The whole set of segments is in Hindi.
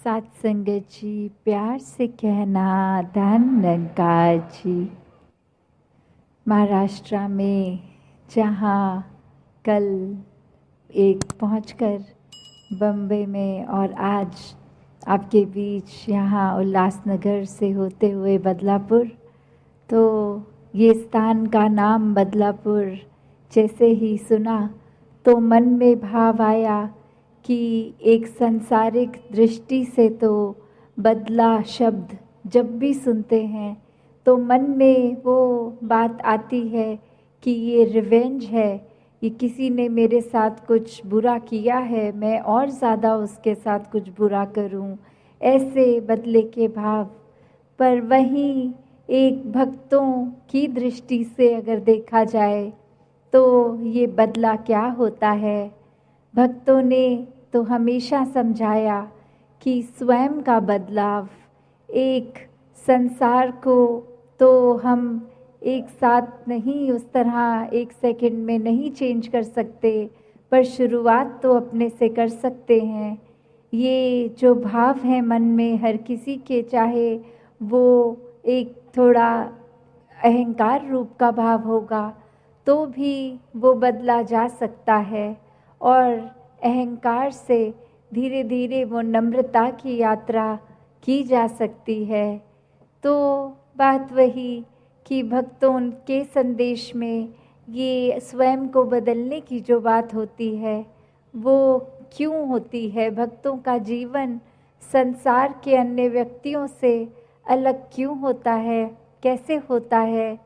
सत्संगत जी, प्यार से कहना धन निरंकार जी। महाराष्ट्र में जहाँ कल एक पहुंचकर बम्बई में और आज आपके बीच यहाँ उल्लासनगर से होते हुए बदलापुर, तो ये स्थान का नाम बदलापुर जैसे ही सुना तो मन में भाव आया कि एक सांसारिक दृष्टि से तो बदला शब्द जब भी सुनते हैं तो मन में वो बात आती है कि ये रिवेंज है, ये किसी ने मेरे साथ कुछ बुरा किया है, मैं और ज़्यादा उसके साथ कुछ बुरा करूं, ऐसे बदले के भाव। पर वहीं एक भक्तों की दृष्टि से अगर देखा जाए तो ये बदला क्या होता है। भक्तों ने तो हमेशा समझाया कि स्वयं का बदलाव, एक संसार को तो हम एक साथ नहीं, उस तरह एक सेकंड में नहीं चेंज कर सकते, पर शुरुआत तो अपने से कर सकते हैं। ये जो भाव है मन में हर किसी के, चाहे वो एक थोड़ा अहंकार रूप का भाव होगा तो भी वो बदला जा सकता है, और अहंकार से धीरे धीरे वो नम्रता की यात्रा की जा सकती है। तो बात वही कि भक्तों के संदेश में ये स्वयं को बदलने की जो बात होती है वो क्यों होती है, भक्तों का जीवन संसार के अन्य व्यक्तियों से अलग क्यों होता है, कैसे होता है।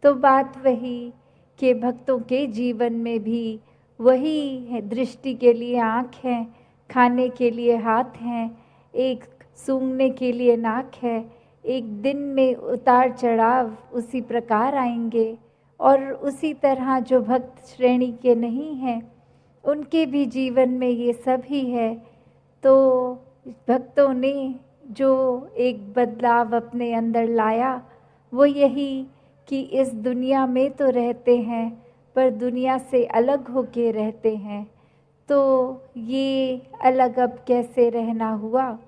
तो बात वही कि भक्तों के जीवन में भी वही है, दृष्टि के लिए आँख है, खाने के लिए हाथ हैं, एक सूंघने के लिए नाक है। एक दिन में उतार चढ़ाव उसी प्रकार आएंगे, और उसी तरह जो भक्त श्रेणी के नहीं हैं उनके भी जीवन में ये सब ही है। तो भक्तों ने जो एक बदलाव अपने अंदर लाया वो यही कि इस दुनिया में तो रहते हैं पर दुनिया से अलग होके रहते हैं। तो ये अलग अब कैसे रहना हुआ,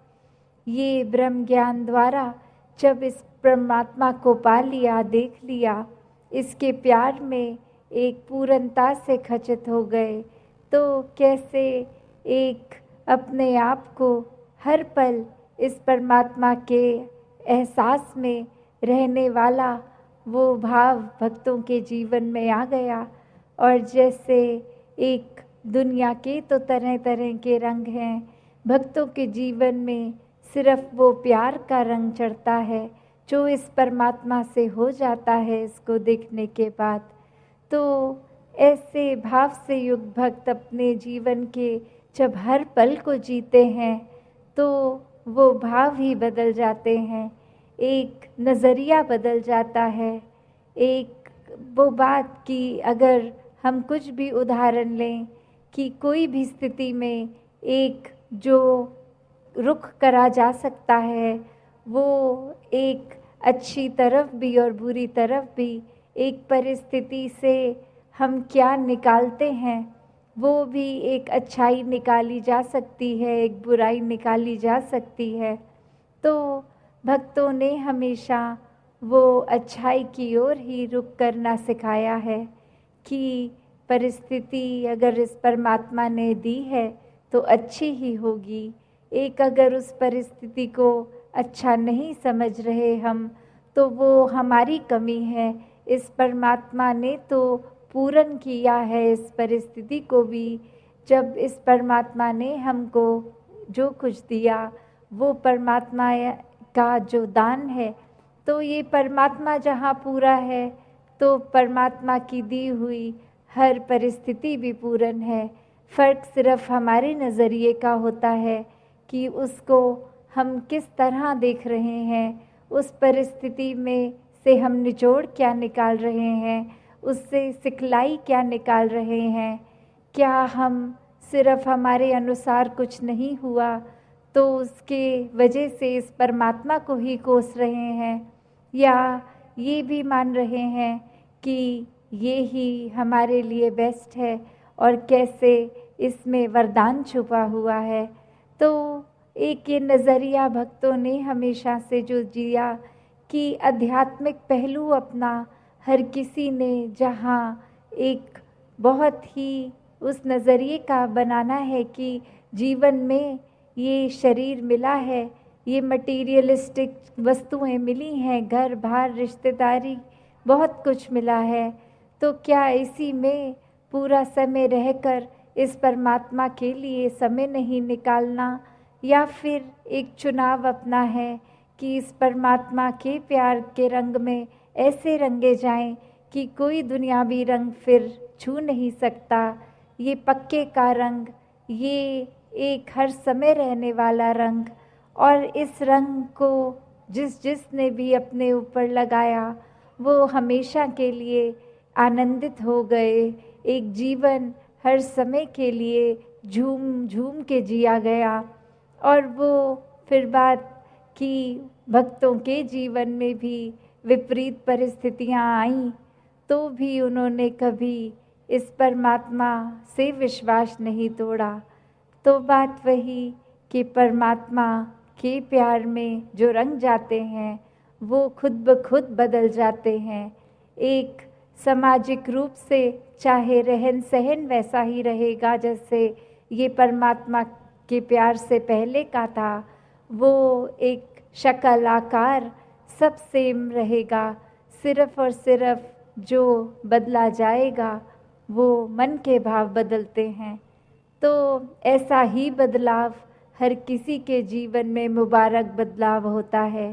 ये ब्रह्म ज्ञान द्वारा जब इस परमात्मा को पा लिया, देख लिया, इसके प्यार में एक पूर्णता से खचित हो गए, तो कैसे एक अपने आप को हर पल इस परमात्मा के एहसास में रहने वाला वो भाव भक्तों के जीवन में आ गया। और जैसे एक दुनिया के तो तरह तरह के रंग हैं, भक्तों के जीवन में सिर्फ वो प्यार का रंग चढ़ता है जो इस परमात्मा से हो जाता है इसको देखने के बाद। तो ऐसे भाव से युक्त भक्त अपने जीवन के जब हर पल को जीते हैं तो वो भाव ही बदल जाते हैं, एक नज़रिया बदल जाता है। एक वो बात कि अगर हम कुछ भी उदाहरण लें कि कोई भी स्थिति में एक जो रुख करा जा सकता है वो एक अच्छी तरफ भी और बुरी तरफ भी, एक परिस्थिति से हम क्या निकालते हैं वो भी एक अच्छाई निकाली जा सकती है, एक बुराई निकाली जा सकती है। तो भक्तों ने हमेशा वो अच्छाई की ओर ही रुख करना सिखाया है कि परिस्थिति अगर इस परमात्मा ने दी है तो अच्छी ही होगी। एक अगर उस परिस्थिति को अच्छा नहीं समझ रहे हम तो वो हमारी कमी है, इस परमात्मा ने तो पूर्ण किया है इस परिस्थिति को भी। जब इस परमात्मा ने हमको जो कुछ दिया वो परमात्मा का जो दान है, तो ये परमात्मा जहाँ पूरा है तो परमात्मा की दी हुई हर परिस्थिति भी पूर्ण है। फ़र्क सिर्फ हमारे नज़रिए का होता है कि उसको हम किस तरह देख रहे हैं, उस परिस्थिति में से हम निचोड़ क्या निकाल रहे हैं, उससे सिखलाई क्या निकाल रहे हैं। क्या हम सिर्फ हमारे अनुसार कुछ नहीं हुआ तो उसके वजह से इस परमात्मा को ही कोस रहे हैं, या ये भी मान रहे हैं कि ये ही हमारे लिए बेस्ट है और कैसे इसमें वरदान छुपा हुआ है। तो एक ये नज़रिया भक्तों ने हमेशा से जो जिया कि आध्यात्मिक पहलू अपना हर किसी ने जहाँ एक बहुत ही उस नज़रिए का बनाना है कि जीवन में ये शरीर मिला है, ये मटीरियलिस्टिक वस्तुएं मिली हैं, घर बार रिश्तेदारी बहुत कुछ मिला है, तो क्या इसी में पूरा समय रहकर इस परमात्मा के लिए समय नहीं निकालना, या फिर एक चुनाव अपना है कि इस परमात्मा के प्यार के रंग में ऐसे रंगे जाएं कि कोई दुनियावी रंग फिर छू नहीं सकता। ये पक्के का रंग, ये एक हर समय रहने वाला रंग, और इस रंग को जिसने भी अपने ऊपर लगाया वो हमेशा के लिए आनंदित हो गए। एक जीवन हर समय के लिए झूम झूम के जिया गया। और वो फिर बात कि भक्तों के जीवन में भी विपरीत परिस्थितियां आईं तो भी उन्होंने कभी इस परमात्मा से विश्वास नहीं तोड़ा। तो बात वही कि परमात्मा के प्यार में जो रंग जाते हैं वो खुद ब खुद बदल जाते हैं। एक सामाजिक रूप से चाहे रहन सहन वैसा ही रहेगा जैसे ये परमात्मा के प्यार से पहले का था, वो एक शक्ल आकार सब सेम रहेगा, सिर्फ और सिर्फ जो बदला जाएगा वो मन के भाव बदलते हैं। तो ऐसा ही बदलाव हर किसी के जीवन में मुबारक बदलाव होता है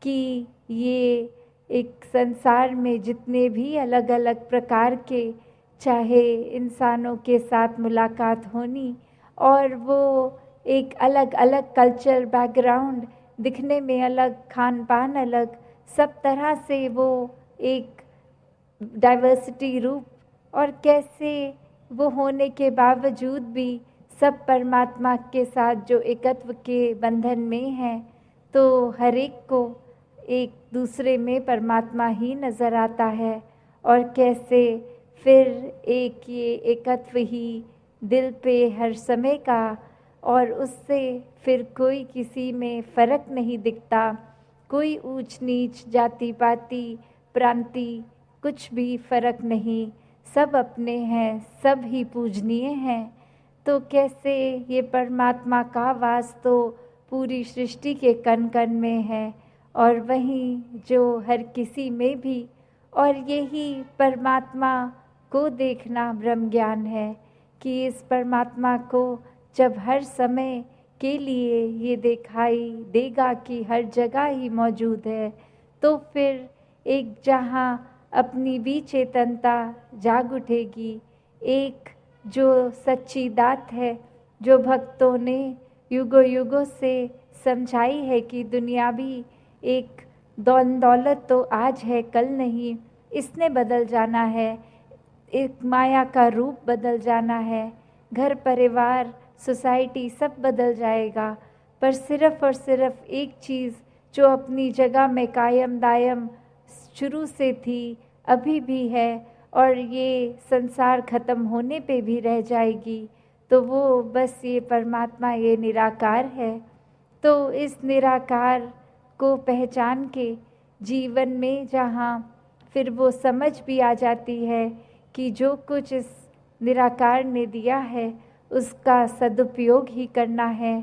कि ये एक संसार में जितने भी अलग अलग प्रकार के चाहे इंसानों के साथ मुलाकात होनी, और वो एक अलग अलग कल्चर बैकग्राउंड, दिखने में अलग, खान पान अलग, सब तरह से वो एक डाइवर्सिटी रूप, और कैसे वो होने के बावजूद भी सब परमात्मा के साथ जो एकत्व के बंधन में हैं, तो हर एक को एक दूसरे में परमात्मा ही नज़र आता है। और कैसे फिर एक ये एकत्व ही दिल पे हर समय का, और उससे फिर कोई किसी में फ़र्क नहीं दिखता, कोई ऊंच नीच जाति पाति प्रांति कुछ भी फ़र्क नहीं, सब अपने हैं, सब ही पूजनीय हैं। तो कैसे ये परमात्मा का वास तो पूरी सृष्टि के कण कण में है, और वहीं जो हर किसी में भी, और यही परमात्मा को देखना ब्रह्म ज्ञान है कि इस परमात्मा को जब हर समय के लिए ये दिखाई देगा कि हर जगह ही मौजूद है, तो फिर एक जहाँ अपनी भी चेतनता जाग उठेगी, एक जो सच्ची दात है जो भक्तों ने युगों युगों से समझाई है कि दुनियावी एक दौलत तो आज है कल नहीं, इसने बदल जाना है, एक माया का रूप बदल जाना है, घर परिवार सोसाइटी सब बदल जाएगा, पर सिर्फ और सिर्फ एक चीज़ जो अपनी जगह में कायम दायम शुरू से थी, अभी भी है, और ये संसार ख़त्म होने पे भी रह जाएगी, तो वो बस ये परमात्मा, ये निराकार है। तो इस निराकार को पहचान के जीवन में जहाँ फिर वो समझ भी आ जाती है कि जो कुछ इस निराकार ने दिया है उसका सदुपयोग ही करना है,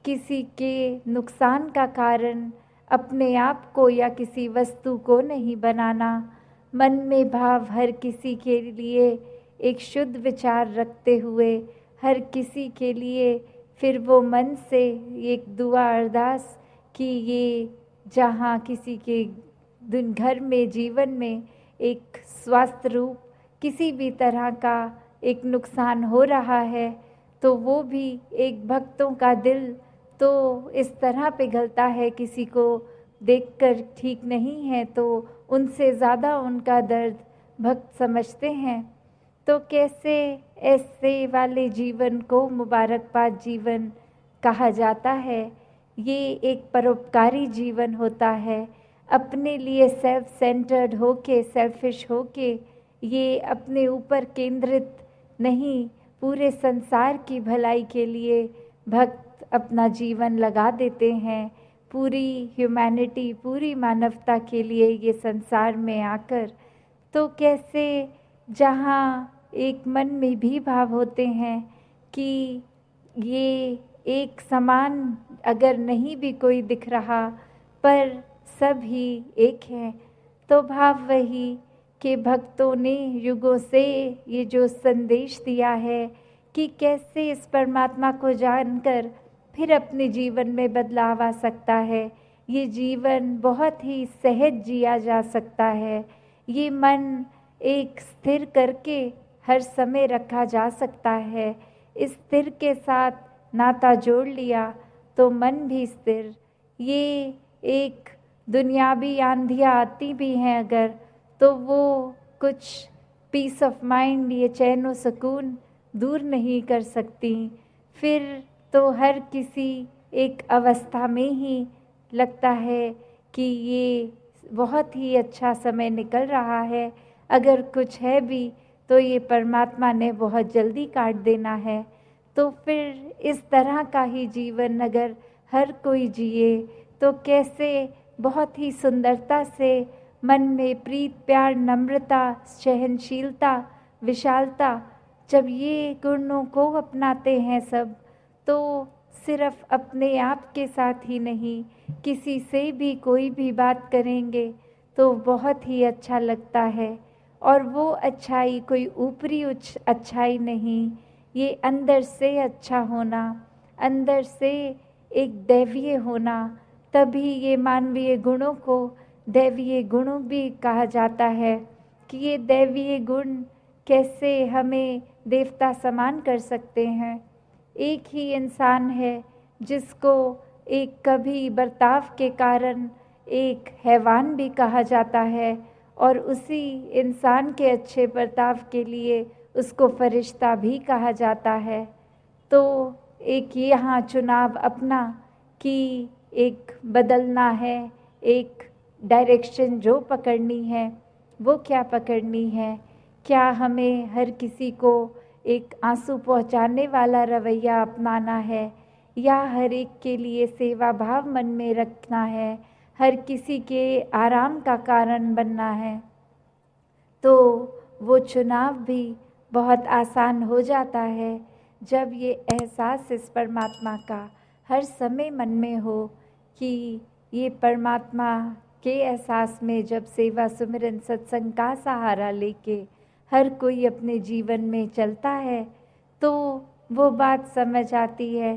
किसी के नुकसान का कारण अपने आप को या किसी वस्तु को नहीं बनाना, मन में भाव हर किसी के लिए एक शुद्ध विचार रखते हुए हर किसी के लिए फिर वो मन से एक दुआ अरदास कि ये जहाँ किसी के दिन घर में जीवन में एक स्वास्थ्य रूप किसी भी तरह का एक नुकसान हो रहा है, तो वो भी एक भक्तों का दिल तो इस तरह पिघलता है, किसी को देखकर ठीक नहीं है तो उनसे ज़्यादा उनका दर्द भक्त समझते हैं। तो कैसे ऐसे वाले जीवन को मुबारकबाद जीवन कहा जाता है। ये एक परोपकारी जीवन होता है, अपने लिए सेल्फ सेंटर्ड होके, सेल्फिश होके, ये अपने ऊपर केंद्रित नहीं, पूरे संसार की भलाई के लिए भक्त अपना जीवन लगा देते हैं पूरी ह्यूमैनिटी, पूरी मानवता के लिए ये संसार में आकर, तो कैसे जहाँ एक मन में भी भाव होते हैं कि ये एक समान अगर नहीं भी कोई दिख रहा पर सब ही एक हैं, तो भाव वही कि भक्तों ने युगों से ये जो संदेश दिया है कि कैसे इस परमात्मा को जानकर फिर अपने जीवन में बदलाव आ सकता है, ये जीवन बहुत ही सहज जिया जा सकता है, ये मन एक स्थिर करके हर समय रखा जा सकता है। इस स्थिर के साथ नाता जोड़ लिया तो मन भी स्थिर। ये एक दुनियावी आंधियाँ आती भी हैं अगर, तो वो कुछ पीस ऑफ माइंड, ये चैन व सुकून दूर नहीं कर सकती। फिर तो हर किसी एक अवस्था में ही लगता है कि ये बहुत ही अच्छा समय निकल रहा है, अगर कुछ है भी तो ये परमात्मा ने बहुत जल्दी काट देना है। तो फिर इस तरह का ही जीवन अगर हर कोई जिए तो कैसे बहुत ही सुंदरता से मन में प्रीत, प्यार, नम्रता, सहनशीलता, विशालता, जब ये गुणों को अपनाते हैं सब, तो सिर्फ अपने आप के साथ ही नहीं, किसी से भी कोई भी बात करेंगे तो बहुत ही अच्छा लगता है। और वो अच्छाई कोई ऊपरी अच्छाई नहीं, ये अंदर से अच्छा होना, अंदर से एक दैवीय होना, तभी ये मानवीय गुणों को दैवीय गुणों भी कहा जाता है कि ये दैवीय गुण कैसे हमें देवता समान कर सकते हैं। एक ही इंसान है जिसको एक कभी बर्ताव के कारण एक हैवान भी कहा जाता है, और उसी इंसान के अच्छे बर्ताव के लिए उसको फरिश्ता भी कहा जाता है। तो एक यहाँ चुनाव अपना कि एक बदलना है, एक डायरेक्शन जो पकड़नी है वो क्या पकड़नी है। क्या हमें हर किसी को एक आंसू पहुँचाने वाला रवैया अपनाना है, या हर एक के लिए सेवा भाव मन में रखना है, हर किसी के आराम का कारण बनना है। तो वो चुनाव भी बहुत आसान हो जाता है जब ये एहसास इस परमात्मा का हर समय मन में हो कि ये परमात्मा के एहसास में जब सेवा सुमिरन सत्संग का सहारा लेके हर कोई अपने जीवन में चलता है, तो वो बात समझ आती है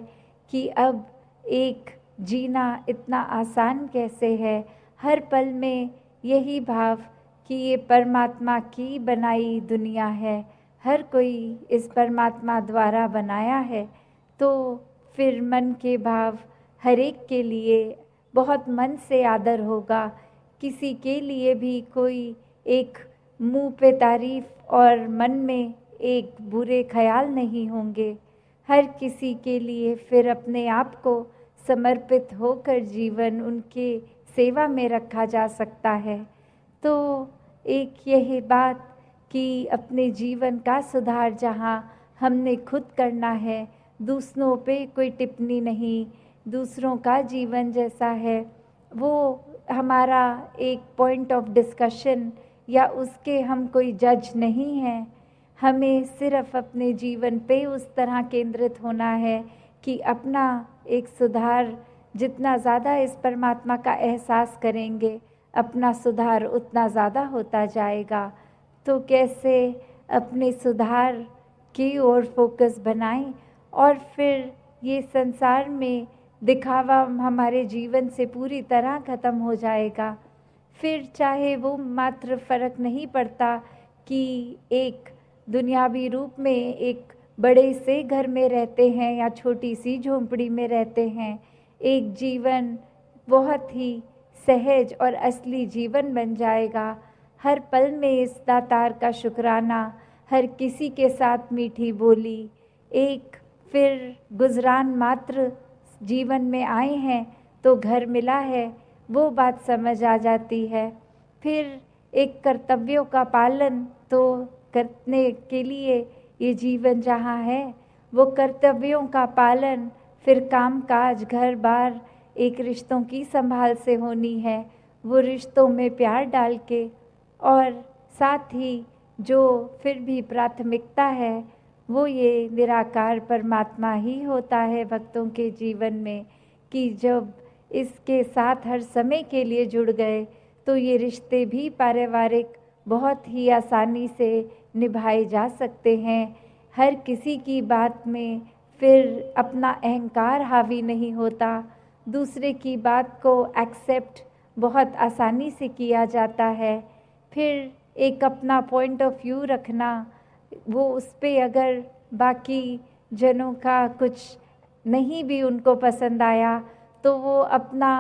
कि अब एक जीना इतना आसान कैसे है। हर पल में यही भाव कि ये परमात्मा की बनाई दुनिया है, हर कोई इस परमात्मा द्वारा बनाया है, तो फिर मन के भाव हर एक के लिए बहुत मन से आदर होगा। किसी के लिए भी कोई एक मुंह पे तारीफ और मन में एक बुरे ख्याल नहीं होंगे। हर किसी के लिए फिर अपने आप को समर्पित होकर जीवन उनके सेवा में रखा जा सकता है। तो एक यही बात कि अपने जीवन का सुधार जहाँ हमने खुद करना है, दूसरों पे कोई टिप्पणी नहीं, दूसरों का जीवन जैसा है वो हमारा एक पॉइंट ऑफ डिस्कशन या उसके हम कोई जज नहीं हैं। हमें सिर्फ अपने जीवन पे उस तरह केंद्रित होना है कि अपना एक सुधार, जितना ज़्यादा इस परमात्मा का एहसास करेंगे अपना सुधार उतना ज़्यादा होता जाएगा। तो कैसे अपने सुधार की ओर फोकस बनाएं और फिर ये संसार में दिखावा हमारे जीवन से पूरी तरह ख़त्म हो जाएगा। फिर चाहे वो मात्र फ़र्क नहीं पड़ता कि एक दुनियावी रूप में एक बड़े से घर में रहते हैं या छोटी सी झोंपड़ी में रहते हैं, एक जीवन बहुत ही सहज और असली जीवन बन जाएगा। हर पल में इस दातार का शुक्राना, हर किसी के साथ मीठी बोली, एक फिर गुजरान मात्र जीवन में आए हैं तो घर मिला है, वो बात समझ आ जाती है। फिर एक कर्तव्यों का पालन तो करने के लिए ये जीवन जहाँ है, वो कर्तव्यों का पालन फिर काम काज घर बार एक रिश्तों की संभाल से होनी है, वो रिश्तों में प्यार डाल के, और साथ ही जो फिर भी प्राथमिकता है वो ये निराकार परमात्मा ही होता है भक्तों के जीवन में, कि जब इसके साथ हर समय के लिए जुड़ गए तो ये रिश्ते भी पारिवारिक बहुत ही आसानी से निभाए जा सकते हैं। हर किसी की बात में फिर अपना अहंकार हावी नहीं होता, दूसरे की बात को एक्सेप्ट बहुत आसानी से किया जाता है। फिर एक अपना पॉइंट ऑफ व्यू रखना, वो उस पे अगर बाकी जनों का कुछ नहीं भी उनको पसंद आया तो वो अपना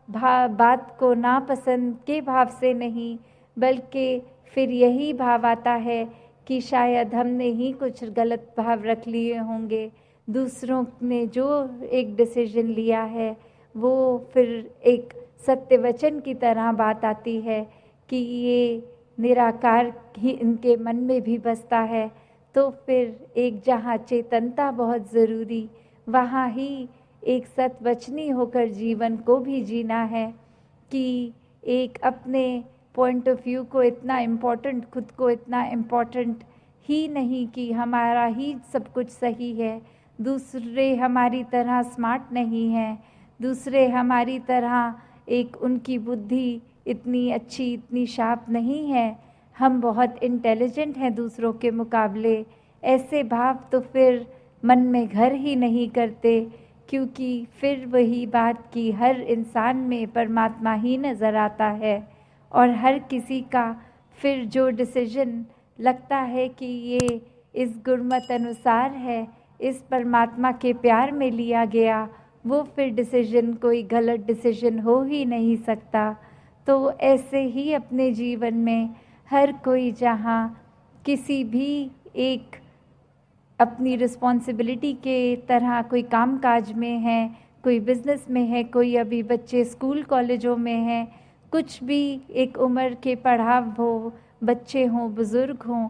बात को नापसंद के भाव से नहीं, बल्कि फिर यही भाव आता है कि शायद हमने ही कुछ गलत भाव रख लिए होंगे, दूसरों ने जो एक डिसीजन लिया है वो फिर एक सत्य वचन की तरह बात आती है कि ये निराकार ही इनके मन में भी बसता है। तो फिर एक जहाँ चेतनता बहुत ज़रूरी, वहाँ ही एक सतवचनी होकर जीवन को भी जीना है, कि एक अपने पॉइंट ऑफ व्यू को इतना इम्पोर्टेंट, खुद को इतना इम्पोर्टेंट ही नहीं कि हमारा ही सब कुछ सही है, दूसरे हमारी तरह स्मार्ट नहीं है, दूसरे हमारी तरह एक उनकी बुद्धि इतनी अच्छी, इतनी शार्प नहीं है, हम बहुत इंटेलिजेंट हैं दूसरों के मुकाबले। ऐसे भाव तो फिर मन में घर ही नहीं करते, क्योंकि फिर वही बात कि हर इंसान में परमात्मा ही नज़र आता है, और हर किसी का फिर जो डिसीजन लगता है कि ये इस गुणमत अनुसार है, इस परमात्मा के प्यार में लिया गया, वो फिर डिसीजन कोई गलत डिसीजन हो ही नहीं सकता। तो ऐसे ही अपने जीवन में हर कोई जहाँ किसी भी एक अपनी रिस्पॉन्सिबिलिटी के तरह कोई काम काज में है, कोई बिज़नेस में है, कोई अभी बच्चे स्कूल कॉलेजों में हैं, कुछ भी एक उम्र के पड़ाव हो, बच्चे हों बुज़ुर्ग हों,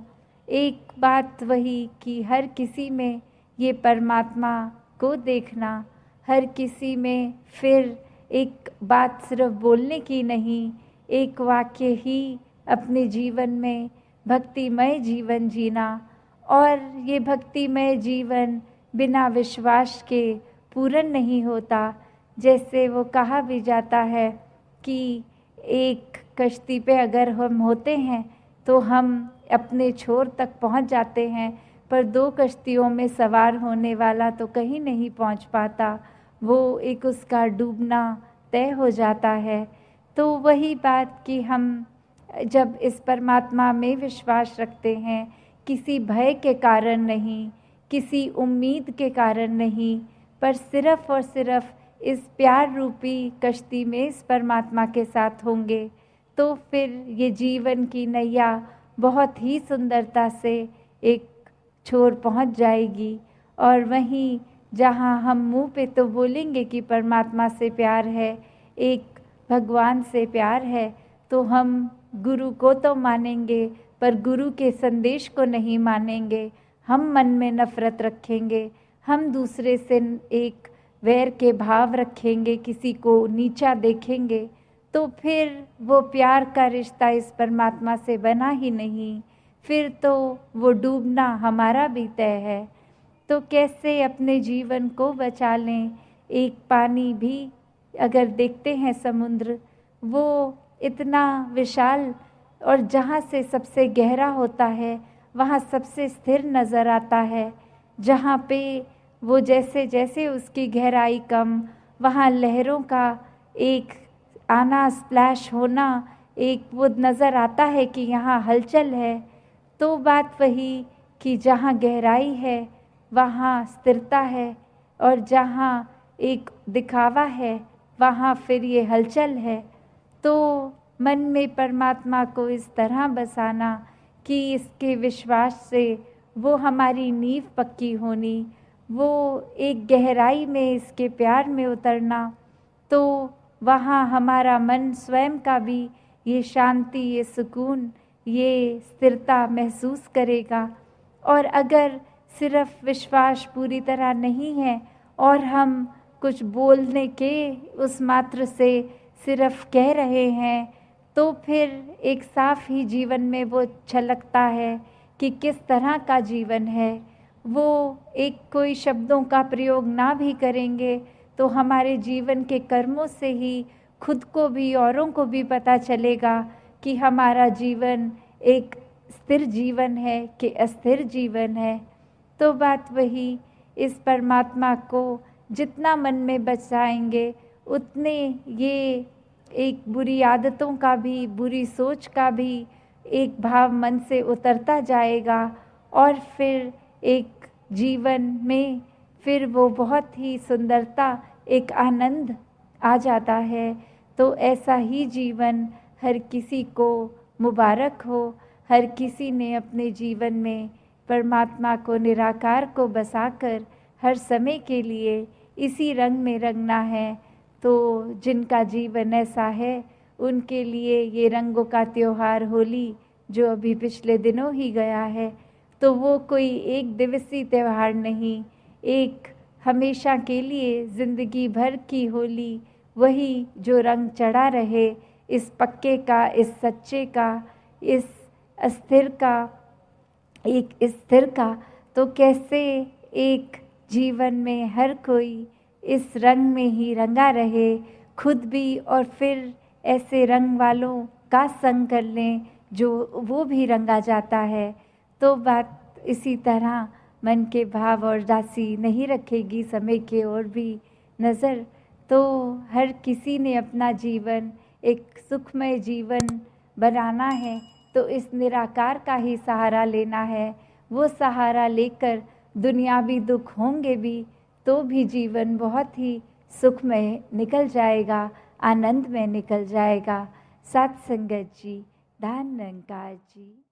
एक बात वही कि हर किसी में ये परमात्मा को देखना, हर किसी में फिर एक बात सिर्फ बोलने की नहीं, एक वाक्य ही अपने जीवन में भक्तिमय जीवन जीना। और ये भक्तिमय जीवन बिना विश्वास के पूर्ण नहीं होता। जैसे वो कहा भी जाता है कि एक कश्ती पे अगर हम होते हैं तो हम अपने छोर तक पहुंच जाते हैं, पर दो कश्तियों में सवार होने वाला तो कहीं नहीं पहुंच पाता, वो एक उसका डूबना तय हो जाता है। तो वही बात कि हम जब इस परमात्मा में विश्वास रखते हैं, किसी भय के कारण नहीं, किसी उम्मीद के कारण नहीं, पर सिर्फ और सिर्फ इस प्यार रूपी कश्ती में इस परमात्मा के साथ होंगे, तो फिर ये जीवन की नैया बहुत ही सुंदरता से एक छोर पहुंच जाएगी। और वहीं जहां हम मुंह पे तो बोलेंगे कि परमात्मा से प्यार है, एक भगवान से प्यार है, तो हम गुरु को तो मानेंगे पर गुरु के संदेश को नहीं मानेंगे, हम मन में नफ़रत रखेंगे, हम दूसरे से एक वैर के भाव रखेंगे, किसी को नीचा देखेंगे, तो फिर वो प्यार का रिश्ता इस परमात्मा से बना ही नहीं, फिर तो वो डूबना हमारा भी तय है। तो कैसे अपने जीवन को बचा लें। एक पानी भी अगर देखते हैं समुद्र, वो इतना विशाल और जहाँ से सबसे गहरा होता है वहाँ सबसे स्थिर नज़र आता है। जहाँ पे वो जैसे जैसे उसकी गहराई कम, वहाँ लहरों का एक आना, स्प्लैश होना, एक वो नज़र आता है कि यहाँ हलचल है। तो बात वही कि जहाँ गहराई है वहाँ स्थिरता है, और जहाँ एक दिखावा है वहाँ फिर ये हलचल है। तो मन में परमात्मा को इस तरह बसाना कि इसके विश्वास से वो हमारी नींव पक्की होनी, वो एक गहराई में इसके प्यार में उतरना, तो वहाँ हमारा मन स्वयं का भी ये शांति, ये सुकून, ये स्थिरता महसूस करेगा। और अगर सिर्फ विश्वास पूरी तरह नहीं है और हम कुछ बोलने के उस मात्र से सिर्फ कह रहे हैं, तो फिर एक साफ ही जीवन में वो छलकता है कि किस तरह का जीवन है। वो एक कोई शब्दों का प्रयोग ना भी करेंगे तो हमारे जीवन के कर्मों से ही खुद को भी औरों को भी पता चलेगा कि हमारा जीवन एक स्थिर जीवन है कि अस्थिर जीवन है। तो बात वही, इस परमात्मा को जितना मन में बसाएंगे उतने ये एक बुरी आदतों का भी, बुरी सोच का भी एक भाव मन से उतरता जाएगा और फिर एक जीवन में फिर वो बहुत ही सुंदरता, एक आनंद आ जाता है। तो ऐसा ही जीवन हर किसी को मुबारक हो। हर किसी ने अपने जीवन में परमात्मा को, निराकार को बसाकर हर समय के लिए इसी रंग में रंगना है। तो जिनका जीवन ऐसा है उनके लिए ये रंगों का त्योहार होली, जो अभी पिछले दिनों ही गया है, तो वो कोई एक दिवसीय त्योहार नहीं, एक हमेशा के लिए ज़िंदगी भर की होली, वही जो रंग चढ़ा रहे इस पक्के का, इस सच्चे का, इस अस्थिर का, एक स्थिर का। तो कैसे एक जीवन में हर कोई इस रंग में ही रंगा रहे, खुद भी, और फिर ऐसे रंग वालों का संग कर लें जो वो भी रंगा जाता है। तो बात इसी तरह मन के भाव और दासी नहीं रखेगी समय के और भी नज़र। तो हर किसी ने अपना जीवन एक सुखमय जीवन बनाना है, तो इस निराकार का ही सहारा लेना है। वो सहारा लेकर दुनियावी दुख होंगे भी तो भी जीवन बहुत ही सुखमय निकल जाएगा, आनंद में निकल जाएगा। सत्संगत जी, धन निरंकार जी।